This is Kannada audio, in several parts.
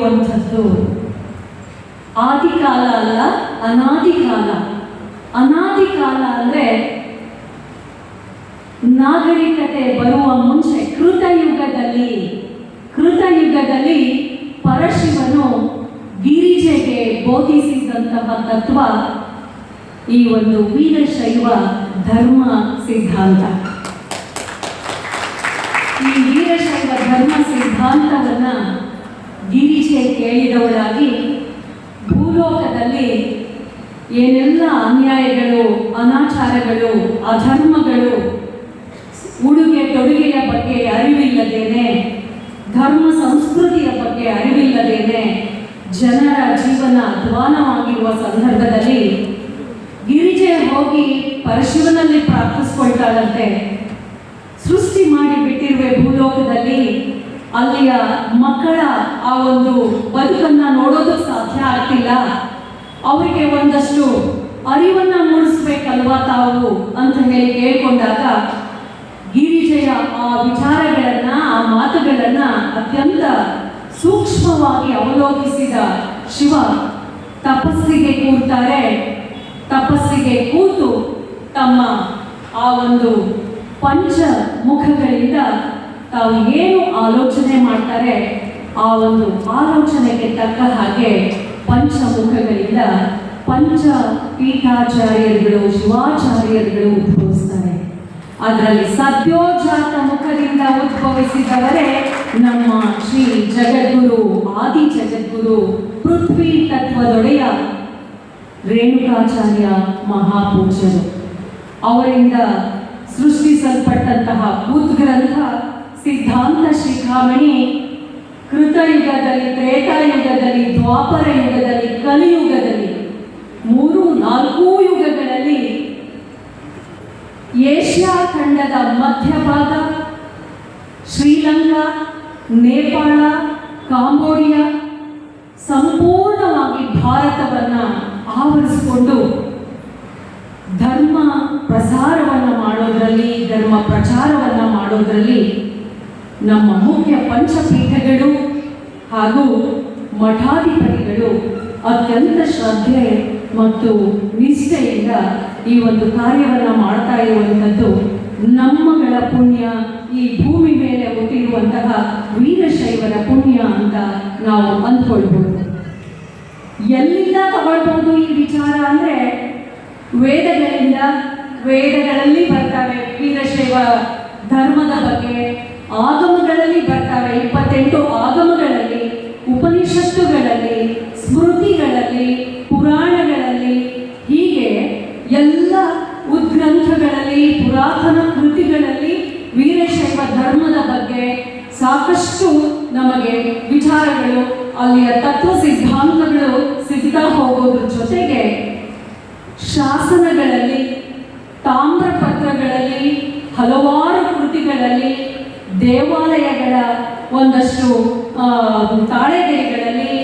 ಇರುವಂಥದ್ದು ಆದಿಕಾಲ ಅಲ್ಲ, ಅನಾದಿ ಕಾಲ. ಅನಾದಿ ಕಾಲ ಅಂದರೆ ನಾಗರಿಕತೆ ಬರುವ ಮುಂಚೆ ಕೃತಯುಗದಲ್ಲಿ ಪರಶಿವನು ಗಿರಿಜೆಗೆ ಬೋಧಿಸಿದಂತಹ ತತ್ವ ಈ ಒಂದು ವೀರಶೈವ ಧರ್ಮ ಸಿದ್ಧಾಂತ. ಈ ವೀರಶೈವ ಧರ್ಮ ಸಿದ್ಧಾಂತವನ್ನು ಗಿರಿಜೆ ಕೇಳಿದವಳಾಗಿ ಭೂಲೋಕದಲ್ಲಿ ಏನೆಲ್ಲ ಅನ್ಯಾಯಗಳು, ಅನಾಚಾರಗಳು, ಅಧರ್ಮಗಳು, ಉಡುಗೆ ತೊಡುಗೆಯ ಬಗ್ಗೆ ಅರಿವಿಲ್ಲದೇನೆ, ಧರ್ಮ ಸಂಸ್ಕೃತಿಯ ಬಗ್ಗೆ ಅರಿವಿಲ್ಲದೇನೆ ಜನರ ಜೀವನ ಅಧ್ವಾನವಾಗಿರುವ ಸಂದರ್ಭದಲ್ಲಿ ಗಿರಿಜೆ ಹೋಗಿ ಪರಶಿವನಲ್ಲಿ ಪ್ರಾರ್ಥಿಸ್ಕೊಳ್ತಾಳಂತೆ. ಸೃಷ್ಟಿ ಮಾಡಿ ಬಿಟ್ಟಿರುವೆ ಭೂಲೋಕದಲ್ಲಿ, ಅಲ್ಲಿಯ ಮಕ್ಕಳ ಆ ಒಂದು ಬದುಕನ್ನು ನೋಡೋದಕ್ಕೆ ಸಾಧ್ಯ ಆಗ್ತಿಲ್ಲ, ಅವರಿಗೆ ಒಂದಷ್ಟು ಅರಿವನ್ನು ಮೂಡಿಸ್ಬೇಕಲ್ವಾ ತಾವು ಅಂತ ಹೇಳಿ ಕೇಳಿಕೊಂಡಾಗ ಗಿರಿಜೆಯ ಆ ವಿಚಾರಗಳನ್ನು, ಆ ಮಾತುಗಳನ್ನು ಅತ್ಯಂತ ಸೂಕ್ಷ್ಮವಾಗಿ ಅವಲೋಕಿಸಿದ ಶಿವ ತಪಸ್ಸಿಗೆ ಕೂರ್ತಾರೆ. ತಪಸ್ಸಿಗೆ ಕೂತು ತಮ್ಮ ಆ ಒಂದು ಪಂಚ ಮುಖಗಳಿಂದ ತಾವು ಏನು ಆಲೋಚನೆ ಮಾಡ್ತಾರೆ ಆ ಒಂದು ಆಲೋಚನೆಗೆ ತಕ್ಕ ಹಾಗೆ ಪಂಚಮುಖಗಳಿಂದ ಪಂಚ ಪೀಠಾಚಾರ್ಯರುಗಳು, ಶಿವಾಚಾರ್ಯರುಗಳು ಉದ್ಭವಿಸ್ತಾರೆ. ಅದರಲ್ಲಿ ಸದ್ಯೋಜಾತ ಮುಖದಿಂದ ಉದ್ಭವಿಸಿದವರೇ ನಮ್ಮ ಶ್ರೀ ಜಗದ್ಗುರು, ಆದಿ ಜಗದ್ಗುರು, ಪೃಥ್ವಿ ತತ್ವದೊಡೆಯ ರೇಣುಕಾಚಾರ್ಯ ಮಹಾಪೂಜ್ಯರು. ಅವರಿಂದ ಸೃಷ್ಟಿಸಲ್ಪಟ್ಟಂತಹ ಉದ್ಗ್ರಂಥ ಸಿದ್ಧಾಂತ ಶಿಖಾಮಣಿ ಕೃತಯುಗದಲ್ಲಿ, ತ್ರೇತಾಯುಗದಲ್ಲಿ, ದ್ವಾಪರ ಯುಗದಲ್ಲಿ, ಕಲಿಯುಗದಲ್ಲಿ 3-4 ಯುಗಗಳಲ್ಲಿ ಏಷ್ಯಾ ಖಂಡದ ಮಧ್ಯಭಾಗ, ಶ್ರೀಲಂಕಾ, ನೇಪಾಳ, ಕಾಂಬೋಡಿಯಾ, ಸಂಪೂರ್ಣವಾಗಿ ಭಾರತವನ್ನು ಆವರಿಸಿಕೊಂಡು ಧರ್ಮ ಪ್ರಸಾರವನ್ನು ಮಾಡೋದರಲ್ಲಿ, ಧರ್ಮ ಪ್ರಚಾರವನ್ನು ಮಾಡೋದರಲ್ಲಿ ನಮ್ಮ ಮುಖ್ಯ ಪಂಚಪೀಠಗಳು ಹಾಗೂ ಮಠಾಧಿಪತಿಗಳು ಅತ್ಯಂತ ಶ್ರದ್ಧೆ ಮತ್ತು ನಿಷ್ಠೆಯಿಂದ ಈ ಒಂದು ಕಾರ್ಯವನ್ನು ಮಾಡ್ತಾ ಇರುವಂಥದ್ದು ನಮ್ಮಗಳ ಪುಣ್ಯ, ಈ ಭೂಮಿ ಮೇಲೆ ಹುಟ್ಟಿರುವಂತಹ ವೀರಶೈವರ ಪುಣ್ಯ ಅಂತ ನಾವು ಅಂದ್ಕೊಳ್ಬೋದು. ಎಲ್ಲಿಂದ ತಗೊಳ್ಬೋದು ಈ ವಿಚಾರ ಅಂದರೆ ವೇದಗಳಲ್ಲಿ ಬರ್ತವೆ ವೀರಶೈವ ಧರ್ಮದ ಬಗ್ಗೆ, ಆಗಮಗಳಲ್ಲಿ ಬರ್ತವೆ 28 ಆಗಮಗಳಲ್ಲಿ, ಉಪನಿಷತ್ತುಗಳಲ್ಲಿ, ಸ್ಮೃತಿಗಳಲ್ಲಿ, ಪುರಾಣಗಳಲ್ಲಿ, ಹೀಗೆ ಎಲ್ಲ ಉದ್ಗ್ರಂಥಗಳಲ್ಲಿ, ಪುರಾತನ ಕೃತಿಗಳಲ್ಲಿ ವೀರಶೈವ ಧರ್ಮದ ಬಗ್ಗೆ ಸಾಕಷ್ಟು ನಮಗೆ ವಿಚಾರಗಳು, ಅಲ್ಲಿಯ ತತ್ವ ಸಿದ್ಧಾಂತಗಳು ಸಿಗ್ತಾ ಹೋಗೋದ್ರ ಜೊತೆಗೆ ಶಾಸನಗಳಲ್ಲಿ, ತಾಮ್ರಪತ್ರಗಳಲ್ಲಿ, ಹಲವಾರು ಕೃತಿಗಳಲ್ಲಿ, ದೇವಾಲಯಗಳ ಒಂದಷ್ಟು ತಾಳೆಗೈಗಳಲ್ಲಿ,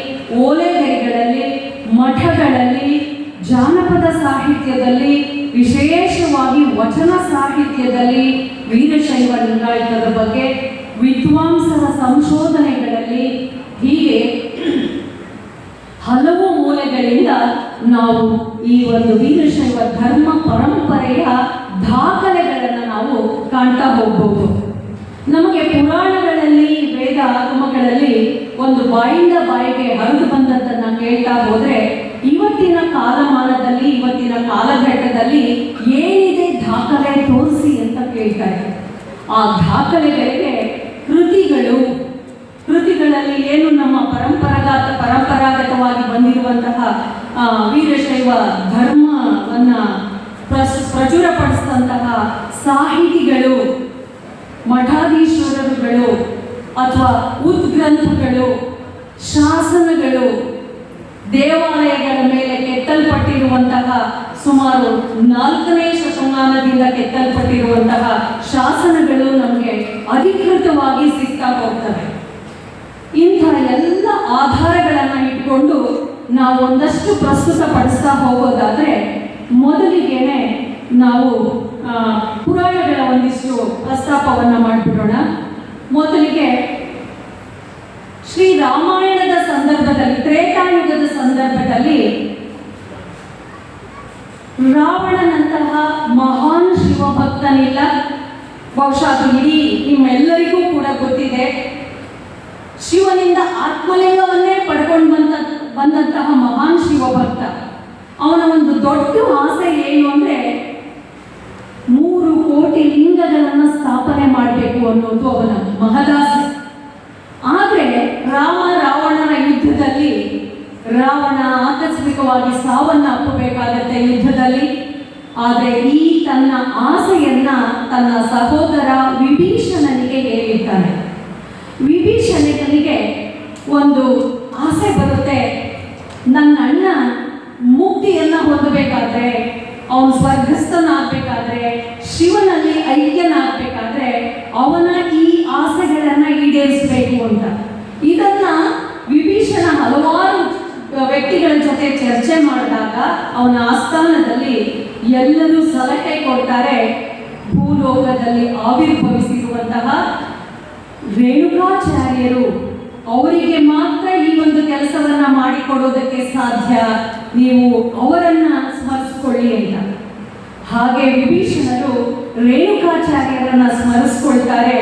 ಓಲೆಗೈಗಳಲ್ಲಿ, ಮಠಗಳಲ್ಲಿ, ಜಾನಪದ ಸಾಹಿತ್ಯದಲ್ಲಿ, ವಿಶೇಷವಾಗಿ ವಚನ ಸಾಹಿತ್ಯದಲ್ಲಿ ವೀರಶೈವ ಲಿಂಗಾಯತದ ಬಗ್ಗೆ ವಿದ್ವಾಂಸರ ಸಂಶೋಧನೆಗಳಲ್ಲಿ, ಹೀಗೆ ಹಲವು ಮೂಲೆಗಳಿಂದ ನಾವು ಈ ಒಂದು ವೀರಶೈವ ಧರ್ಮ ಪರಂಪರೆಯ ದಾಖಲೆಗಳನ್ನು ನಾವು ಕಾಣ್ತಾ ಹೋಗ್ಬೋದು. ನಮಗೆ ಪುರಾಣಗಳಲ್ಲಿ, ವೇದ ಆಗಮಗಳಲ್ಲಿ ಒಂದು ಬಾಯಿಂದ ಬಾಯಿಗೆ ಹರಿದು ಬಂದದ್ದನ್ನು ಕೇಳ್ತಾ ಹೋದರೆ ಇವತ್ತಿನ ಕಾಲಮಾನದಲ್ಲಿ, ಇವತ್ತಿನ ಕಾಲಘಟ್ಟದಲ್ಲಿ ಏನಿದೆ ದಾಖಲೆ ತೋರಿಸಿ ಅಂತ ಕೇಳ್ತಾರೆ. ಆ ದಾಖಲೆಗಳಿಗೆ ಕೃತಿಗಳಲ್ಲಿ ಏನು ನಮ್ಮ ಪರಂಪರಾಗತವಾಗಿ ಬಂದಿರುವಂತಹ ವೀರಶೈವ ಧರ್ಮವನ್ನು ಪ್ರಚುರಪಡಿಸಿದಂತಹ ಸಾಹಿತಿಗಳು, ಮಠಾಧೀಶ್ವರರುಗಳು ಅಥವಾ ಉದ್ಗ್ರಂಥಗಳು, ಶಾಸನಗಳು, ದೇವಾಲಯಗಳ ಮೇಲೆ ಕೆತ್ತಲ್ಪಟ್ಟಿರುವಂತಹ ಸುಮಾರು 4ನೇ ಶತಮಾನದಿಂದ ಕೆತ್ತಲ್ಪಟ್ಟಿರುವಂತಹ ಶಾಸನಗಳು ನಮಗೆ ಅಧಿಕೃತವಾಗಿ ಸಿಗ್ತಾ ಹೋಗ್ತವೆ. ಇಂಥ ಎಲ್ಲ ಆಧಾರಗಳನ್ನು ಇಟ್ಕೊಂಡು ನಾವು ಒಂದಷ್ಟು ಪ್ರಸ್ತುತಪಡಿಸ್ತಾ ಹೋಗೋದಾದರೆ ಮೊದಲಿಗೆನೆ ನಾವು ಪುರಾಣಗಳ ಒಂದಿಷ್ಟು ಪ್ರಸ್ತಾಪವನ್ನು ಮಾಡಿಬಿಡೋಣ. ಮೊದಲಿಗೆ ಶ್ರೀ ರಾಮಾಯಣದ ಸಂದರ್ಭ ಅಂತನಿಲ್ಲ. ಬಹುಶಃ ಅದು ಇಡೀ ನಿಮ್ಮೆಲ್ಲರಿಗೂ ಕೂಡ ಗೊತ್ತಿದೆ. ಶಿವನಿಂದ ಆತ್ಮಲಿಂಗವನ್ನೇ ಪಡ್ಕೊಂಡು ಬಂದಂತಹ ಮಹಾನ್ ಶಿವಭಕ್ತ. ಅವನ ಒಂದು ದೊಡ್ಡ ಆಸೆ ಏನು ಅಂದರೆ 3 ಕೋಟಿ ಲಿಂಗಗಳನ್ನು ಸ್ಥಾಪನೆ ಮಾಡಬೇಕು ಅನ್ನೋದು ಅವನ ಮಹದಾಸೆ. ಆದರೆ ರಾವಣನ ಯುದ್ಧದಲ್ಲಿ ರಾವಣ ಆಕಸ್ಮಿಕವಾಗಿ ಸಾವನ್ನ ಅಪ್ಪಬೇಕಾಗತ್ತೆ ಯುದ್ಧದಲ್ಲಿ. ಆದರೆ ಈ ತನ್ನ ಆಸೆಯನ್ನ ತನ್ನ ಸಹೋದರ ವಿಭೀಷಣನಿಗೆ ಹೇಳಿದ್ದಾನೆ. ವಿಭೀಷಣನಿಗೆ ಒಂದು ಆಸೆ ಬರುತ್ತೆ, ನನ್ನ ಅಣ್ಣ ಮುಕ್ತಿಯನ್ನ ಹೊಂದಬೇಕಾದ್ರೆ, ಅವನು ಸ್ವರ್ಗಸ್ಥನಾಗಬೇಕಾದ್ರೆ, ಶಿವನಲ್ಲಿ ಐಕ್ಯನಾಗಬೇಕಾದ್ರೆ ಅವನ ಈ ಆಸೆಗಳನ್ನ ಈಡೇರಿಸಬೇಕು ಅಂತ. ಇದನ್ನ ವಿಭೀಷಣ ಹಲವಾರು ವ್ಯಕ್ತಿಗಳ ಜೊತೆ ಚರ್ಚೆ ಮಾಡಿದಾಗ ಅವನ ಆಸ್ಥಾನದಲ್ಲಿ ಎಲ್ಲರೂ ಸಲಹೆ ಕೊಡ್ತಾರೆ. ಭೂಲೋಕದಲ್ಲಿ ಆವಿರ್ಭವಿಸಿರುವಂತಹ ರೇಣುಕಾಚಾರ್ಯರು, ಅವರಿಗೆ ಮಾತ್ರ ಈ ಒಂದು ಕೆಲಸವನ್ನ ಮಾಡಿಕೊಡೋದಕ್ಕೆ ಸಾಧ್ಯ, ನೀವು ಅವರನ್ನ ಸ್ಮರಿಸ್ಕೊಳ್ಳಿ ಅಂತ. ಹಾಗೆ ವಿಭೀಷಣರು ರೇಣುಕಾಚಾರ್ಯರನ್ನ ಸ್ಮರಿಸ್ಕೊಳ್ತಾರೆ.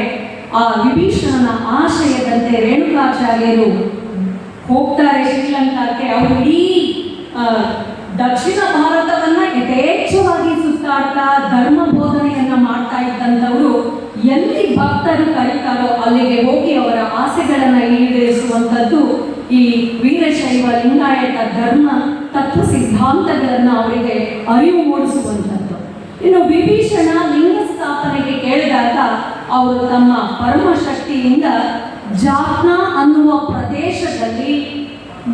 ಆ ವಿಭೀಷಣನ ಆಶಯದಂತೆ ರೇಣುಕಾಚಾರ್ಯರು ಹೋಗ್ತಾರೆ ಶ್ರೀಲಂಕಾಕ್ಕೆ. ಅವರು ಇಡೀ ದಕ್ಷಿಣ ಭಾರತವನ್ನ ಯಥೇಚ್ಛವಾಗಿ ಸುತ್ತಾಡ್ತಾ ಧರ್ಮ ಬೋಧನೆಯನ್ನ ಮಾಡ್ತಾ ಇದ್ದಂಥವರು ಎಲ್ಲಿ ಭಕ್ತರು ಕರೀತಾರೋ ಅಲ್ಲಿಗೆ ಹೋಗಿ ಅವರ ಆಸೆಗಳನ್ನ ಈಡೇರಿಸುವಂಥದ್ದು ಈ ವೀರಶೈವ ಲಿಂಗಾಯತ ಧರ್ಮ ತತ್ವ ಸಿದ್ಧಾಂತಗಳನ್ನ ಅವರಿಗೆ ಅರಿವು ಮೂಡಿಸುವಂಥದ್ದು. ಇನ್ನು ವಿಭೀಷಣ ಲಿಂಗ ಸ್ಥಾಪನೆಗೆ ಕೇಳಿದಾಗ ಅವರು ತಮ್ಮ ಪರಮಶಕ್ತಿಯಿಂದ ಜಾಫ್ನಾ ಅನ್ನುವ ಪ್ರದೇಶದಲ್ಲಿ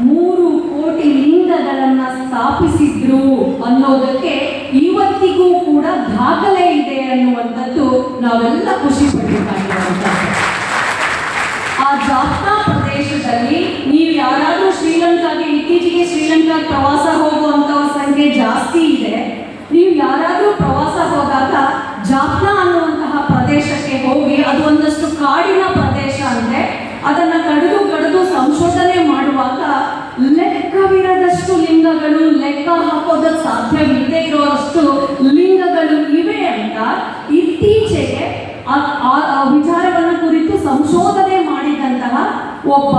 3 ಕೋಟಿ ಲಿಂಗಗಳನ್ನು ಸ್ಥಾಪಿಸಿದ್ರು ಅನ್ನೋದಕ್ಕೆ ಇವತ್ತಿಗೂ ಕೂಡ ದಾಖಲೆ ಇದೆ ಅನ್ನುವಂಥದ್ದು ನಾವೆಲ್ಲ ಖುಷಿ ಪಡಬೇಕಾಗಿರುವಂಥದ್ದು. ಆ ಜಾಫ್ನಾ ಪ್ರದೇಶದಲ್ಲಿ ನೀವು ಯಾರಾದರೂ ಶ್ರೀಲಂಕಾಗೆ ಇತ್ತೀಚೆಗೆ ಶ್ರೀಲಂಕಾಗೆ ಪ್ರವಾಸ ಹೋಗುವಂಥವ್ರ ಸಂಖ್ಯೆ ಜಾಸ್ತಿ ಇದೆ. ನೀವು ಯಾರಾದರೂ ಪ್ರವಾಸ ಹೋದಾಗ ಜಾಫ್ನಾ ಅನ್ನುವಂತಹ ಪ್ರದೇಶಕ್ಕೆ ಹೋಗಿ, ಅದು ಒಂದಷ್ಟು ಕಾಡಿನ ಪ್ರದೇಶ ಅಂದ್ರೆ ಅದನ್ನ ಕಡಿದು ಸಂಶೋಧನೆ ಮಾಡುವಾಗ ಲೆಕ್ಕವಿರದಷ್ಟು ಲಿಂಗಗಳು, ಲೆಕ್ಕ ಹಾಕೋದಕ್ಕೆ ಸಾಧ್ಯವಿಲ್ಲದೆ ಇರೋಷ್ಟು ಲಿಂಗಗಳು ಇವೆ ಅಂತ ಇತ್ತೀಚೆಗೆ ಆ ವಿಚಾರವನ್ನು ಕುರಿತು ಸಂಶೋಧನೆ ಮಾಡಿದಂತಹ ಒಬ್ಬ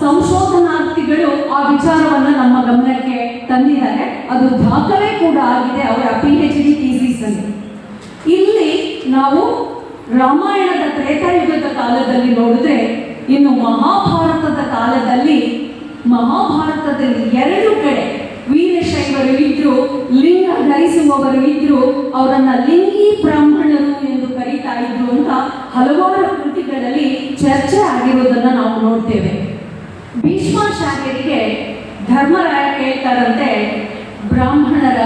ಸಂಶೋಧನಾರ್ಥಿಗಳು ಆ ವಿಚಾರವನ್ನು ನಮ್ಮ ಗಮನಕ್ಕೆ ತಂದಿದ್ದಾರೆ. ಅದು ದಾಖಲೆ ಕೂಡ ಆಗಿದೆ ಅವರ PhD ಥೀಸಿಸ್ ಅಲ್ಲಿ. ಇಲ್ಲಿ ನಾವು ರಾಮಾಯಣದ ತ್ರೇತಾಯುಗದ ಕಾಲದಲ್ಲಿ ನೋಡಿದ್ರೆ, ಇನ್ನು ಮಹಾಭಾರತದ ಕಾಲದಲ್ಲಿ 2 ಕಡೆ ವೀರಶೈವರು ಇದ್ರು, ಲಿಂಗ ಧರಿಸುವವರು ಇದ್ರು, ಅವರನ್ನ ಲಿಂಗಿ ಬ್ರಾಹ್ಮಣರು ಎಂದು ಕರೀತಾ ಇದ್ರು ಅಂತ ಹಲವಾರು ಕೃತಿಗಳಲ್ಲಿ ಚರ್ಚೆ ಆಗಿರುವುದನ್ನು ನಾವು ನೋಡ್ತೇವೆ. ಭೀಷ್ಮಾಚಾರ್ಯರಿಗೆ ಧರ್ಮರಾಯ ಕೇಳ್ತಾರಂತೆ ಬ್ರಾಹ್ಮಣರ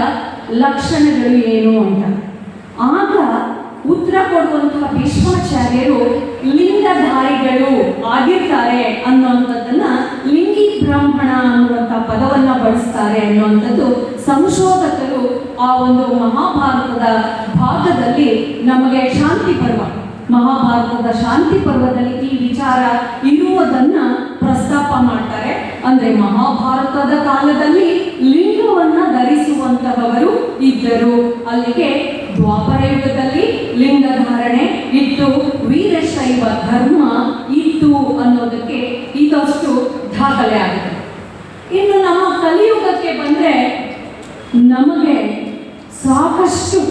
ಲಕ್ಷಣಗಳು ಏನು ಅಂತ. ಆಗ ಉತ್ತರ ಕೊಡುವಂತಹ ಭೀಷ್ಮಾಚಾರ್ಯರು ಲಿಂಗಧಾರಿಗಳು ಆಗಿರ್ತಾರೆ ಅನ್ನುವಂಥದ್ದನ್ನ ಲಿಂಗಿ ಬ್ರಾಹ್ಮಣ ಅನ್ನುವಂಥ ಪದವನ್ನ ಬಳಸ್ತಾರೆ ಅನ್ನುವಂಥದ್ದು ಸಂಶೋಧಕರು ಆ ಒಂದು ಮಹಾಭಾರತದ ಭಾಗದಲ್ಲಿ ನಮಗೆ ಮಹಾಭಾರತದ ಶಾಂತಿ ಪರ್ವದಲ್ಲಿ ಈ ವಿಚಾರ ಇರುವುದನ್ನ ಪ್ರಸ್ತಾಪ ಮಾಡ್ತಾರೆ. ಅಂದ್ರೆ ಮಹಾಭಾರತದ ಕಾಲದಲ್ಲಿ ಲಿಂಗವನ್ನ ಧರಿಸುವಂತಹವರು ಇದ್ದರು. ಅಲ್ಲಿಗೆ ದ್ವಾಪರ ಯುಗದಲ್ಲಿ ಲಿಂಗ ಧಾರಣೆ ಇತ್ತು, ವೀರಶೈವ ಧರ್ಮ ಇತ್ತು ಅನ್ನೋದಕ್ಕೆ ಇದಷ್ಟು ದಾಖಲೆ ಆಗಿದೆ. ಇನ್ನು ನಮ್ಮ ಕಲಿಯುಗಕ್ಕೆ ಬಂದ್ರೆ ನಮಗೆ ಸಾಕಷ್ಟು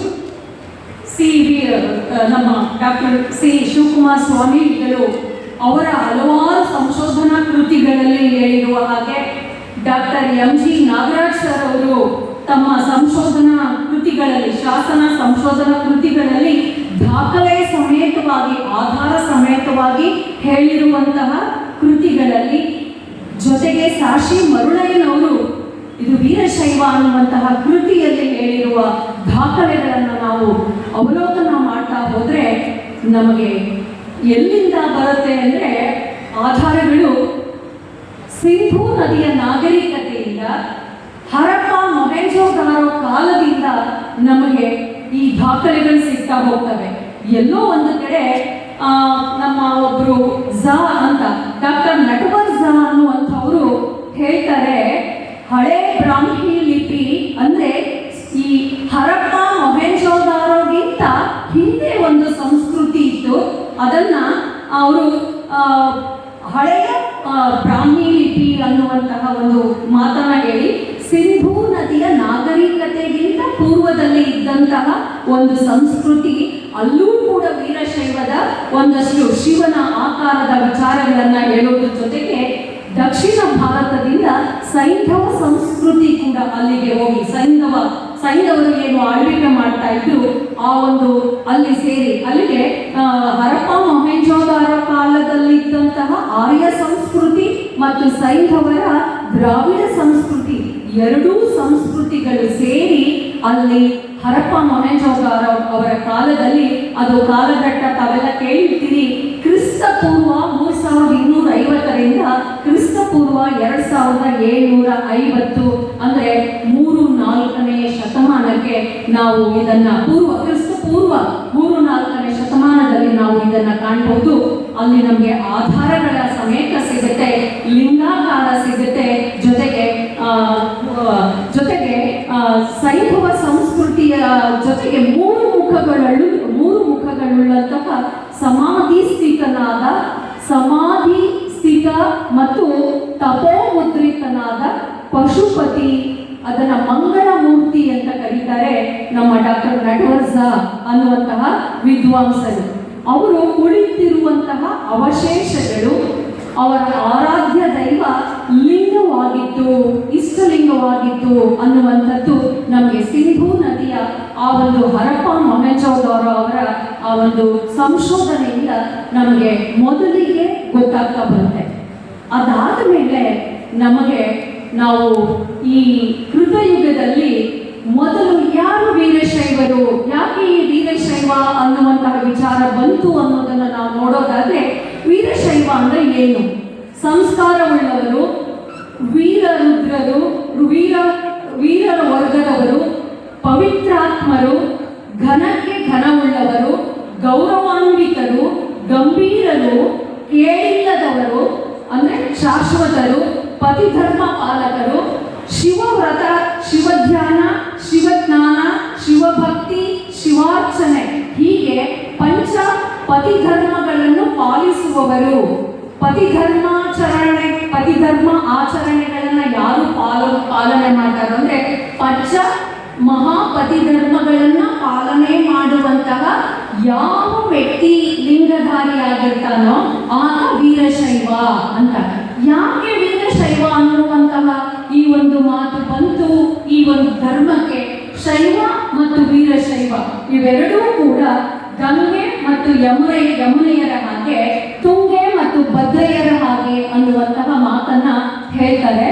ನಮ್ಮ ಡಾಕ್ಟರ್ ಸಿ ಶಿವಕುಮಾರ್ ಸ್ವಾಮಿಗಳು ಅವರ ಹಲವಾರು ಸಂಶೋಧನಾ ಕೃತಿಗಳಲ್ಲಿ ಹೇಳಿರುವ ಹಾಗೆ, ಡಾಕ್ಟರ್ MG ನಾಗರಾಜ್ ಸರ್ ಅವರು ತಮ್ಮ ಸಂಶೋಧನಾ ಕೃತಿಗಳಲ್ಲಿ, ಶಾಸನ ಸಂಶೋಧನಾ ಕೃತಿಗಳಲ್ಲಿ ದಾಖಲೆ ಸಮೇತವಾಗಿ, ಆಧಾರ ಸಮೇತವಾಗಿ ಹೇಳಿರುವಂತಹ ಕೃತಿಗಳಲ್ಲಿ, ಜೊತೆಗೆ ಸಾಶಿ ಮರುಳಯ್ಯನವರು ಇದು ವೀರಶೈವ ಅನ್ನುವಂತಹ ಕೃತಿಯಲ್ಲಿ ಹೇಳಿರುವ ದಾಖಲೆಗಳನ್ನು ನಾವು ಅವಲೋಕನ ಮಾಡ್ತಾ ಹೋದರೆ ನಮಗೆ ಎಲ್ಲಿಂದ ಬರುತ್ತೆ ಅಂದರೆ ಆಧಾರಗಳು ಸಿಂಧೂ ನದಿಯ ನಾಗರಿಕತೆಯಿಂದ, ಹರಪ್ಪ ಮೊಹೆಂಜೋದಾರೋ ಕಾಲದಿಂದ ನಮಗೆ ಈ ದಾಖಲೆಗಳು ಸಿಗ್ತಾ ಹೋಗ್ತವೆ. ಎಲ್ಲೋ ಒಂದು ಕಡೆ ನಮ್ಮ ಒಬ್ಬರು ಝಾ ಅಂತ ಡಾಕ್ಟರ್ ನಟವರ್ ಝಾ ಅನ್ನುವಂಥವರು ಹೇಳ್ತಾರೆ, ಹಳೆ ಬ್ರಾಹ್ಮಿ ಲಿಪಿ ಅಂದ್ರೆ ಈ ಹರಪ್ಪ ಮೊಹೆಂಜೋದಾರೋಗಿಂತ ಹಿಂದೆ ಅವರು ಹಳೆಯ ಬ್ರಾಹ್ಮಿ ಲಿಪಿ ಅನ್ನುವಂತಹ ಒಂದು ಮಾತನ್ನ ಹೇಳಿ ಸಿಂಧೂ ನದಿಯ ನಾಗರಿಕತೆಗಿಂತ ಪೂರ್ವದಲ್ಲಿ ಇದ್ದಂತಹ ಒಂದು ಸಂಸ್ಕೃತಿ, ಅಲ್ಲೂ ಕೂಡ ವೀರಶೈವದ ಒಂದಷ್ಟು ಶಿವನ ಆಕಾರದ ವಿಚಾರಗಳನ್ನ ಹೇಳೋದ್ರ ಜೊತೆಗೆ ದಕ್ಷಿಣ ಭಾರತದಿಂದ ಸೈಂಧವ ಸಂಸ್ಕೃತಿ ಕೂಡ ಅಲ್ಲಿಗೆ ಹೋಗಿ ಸೈಂಧವರು ಏನು ಆಳ್ವಿಕೆ ಮಾಡ್ತಾ ಇದ್ರು ಆ ಒಂದು ಅಲ್ಲಿ ಸೇರಿ ಅಲ್ಲಿಗೆ ಹರಪ್ಪ ಮೊಹೆಂಜೋದಾರ ಕಾಲದಲ್ಲಿದ್ದಂತಹ ಆರ್ಯ ಸಂಸ್ಕೃತಿ ಮತ್ತು ಸೈಂಧವರ ದ್ರಾವಿಡ ಸಂಸ್ಕೃತಿ ಎರಡೂ ಸಂಸ್ಕೃತಿಗಳು ಸೇರಿ ಅಲ್ಲಿ ಹರಪ್ಪ ಮೊಹೆಂಜೋದಾರೋ ಅವರ ಕಾಲದಲ್ಲಿ, ಅದು ಕಾಲಘಟ್ಟ ತಾವೆಲ್ಲ ಕೇಳಿರ್ತೀರಿ, ಕ್ರಿಸ್ತ ಪೂರ್ವ 3250ರಿಂದ ಕ್ರಿಸ್ತ ಪೂರ್ವ 2750 ಅಂದ್ರೆ 3-4ನೇ ಶತಮಾನಕ್ಕೆ ನಾವು ಇದನ್ನ ಕ್ರಿಸ್ತ ಪೂರ್ವ 3-4ನೇ ಶತಮಾನದಲ್ಲಿ ನಾವು ಇದನ್ನ ಕಾಣಬಹುದು. ಅಲ್ಲಿ ನಮಗೆ ಆಧಾರಗಳ ಸಮೇತ ಸಿಗುತ್ತೆ, ಲಿಂಗಾಕಾರ ಸಿಗುತ್ತೆ, ಜೊತೆಗೆ ಸೈಂಧವ ಸಂಸ್ಕೃತಿಯ ಜೊತೆಗೆ ಮೂರು ಮುಖಗಳುಳ್ಳಂತಹ ಸಮಾಧಿ ಸ್ಥಿತ ಮತ್ತು ತಪೋಮುದ್ರಿತನಾದ ಪಶುಪತಿ, ಅದನ್ನ ಮಂಗಳ ಮೂರ್ತಿ ಅಂತ ಕರೀತಾರೆ ನಮ್ಮ ಡಾಕ್ಟರ್ ನಟವರ್ಜ ಅನ್ನುವಂತಹ ವಿದ್ವಾಂಸರು. ಅವರು ಕುಳಿತಿರುವಂತಹ ಅವಶೇಷಗಳು ಅವರ ಆರಾಧ್ಯ ದೈವ ಲಿಂಗವಾಗಿತ್ತು, ಇಷ್ಟಲಿಂಗವಾಗಿತ್ತು ಅನ್ನುವಂಥದ್ದು ನಮಗೆ ಸಿಂಧೂ ನದಿಯ ಆ ಒಂದು ಹರಪ್ಪ ಮೊಹೆಂಜೋದಾರೋ ಅವರ ಆ ಒಂದು ಸಂಶೋಧನೆಯಿಂದ ನಮಗೆ ಮೊದಲಿಗೆ ಗೊತ್ತಾಗ್ತಾ ಬರುತ್ತೆ. ಅದಾದ ಮೇಲೆ ನಾವು ಈ ಕೃತಯುಗದಲ್ಲಿ ಮೊದಲು ಯಾರು ವೀರಶೈವರು, ಯಾಕೆ ಈ ವೀರಶೈವ ಅನ್ನುವಂತಹ ವಿಚಾರ ಬಂತು ಅನ್ನೋದನ್ನು ನಾವು ನೋಡೋದಾದ್ರೆ, ವೀರಶೈವ ಅಂದ್ರೆ ಏನು? ಸಂಸ್ಕಾರವುಳ್ಳವರು, ವೀರರುದ್ರರು, ವೀರರ ವರ್ಗದವರು, ಪವಿತ್ರಾತ್ಮರು, ಘನಕ್ಕೆ ಘನವುಳ್ಳವರು, ಗೌರವಾನ್ವಿತರು, ಗಂಭೀರರು, ಕೇಳಿಲ್ಲದವರು ಅಂದ್ರೆ ಶಾಶ್ವತರು, ಪತಿಧರ್ಮ ಪಾಲಕರು, ಶಿವವ್ರತ, ಶಿವಧ್ಯಾನ, ಶಿವಜ್ಞಾನ, ಶಿವಭಕ್ತಿ, ಶಿವಾರ್ಚನೆ, ಹೀಗೆ ಪಂಚ ಪತಿಧರ್ಮಗಳನ್ನು ಪಾಲಿಸುವವರು. ಪತಿಧರ್ಮ ಆಚರಣೆಗಳನ್ನ ಯಾರು ಪಾಲನೆ ಮಾಡ್ತಾರೋ ಅಂದ್ರೆ ಪಂಚ ಮಹಾಪತಿಧರ್ಮಗಳನ್ನ ಪಾಲನೆ ಮಾಡುವಂತಹ ಯಾವ ವ್ಯಕ್ತಿ ಲಿಂಗಧಾರಿಯಾಗಿರ್ತಾನೋ ಆತ ವೀರಶೈವ ಅಂತ. ಯಾಕೆ ವೀರಶೈವ ಅನ್ನುವಂತಹ ಈ ಒಂದು ಮಾತು ಬಂತು ಈ ಒಂದು ಧರ್ಮಕ್ಕೆ? ಶೈವ ಮತ್ತು ವೀರಶೈವ ಇವೆರಡೂ ಕೂಡ ಗಂಗೆ ಮತ್ತು ಯಮುನೆಯರ ಹಾಗೆ, ತುಂಗೆ ಮತ್ತು ಭದ್ರೆಯರ ಹಾಗೆ ಅನ್ನುವಂತಹ ಮಾತನ್ನ ಹೇಳ್ತಾರೆ.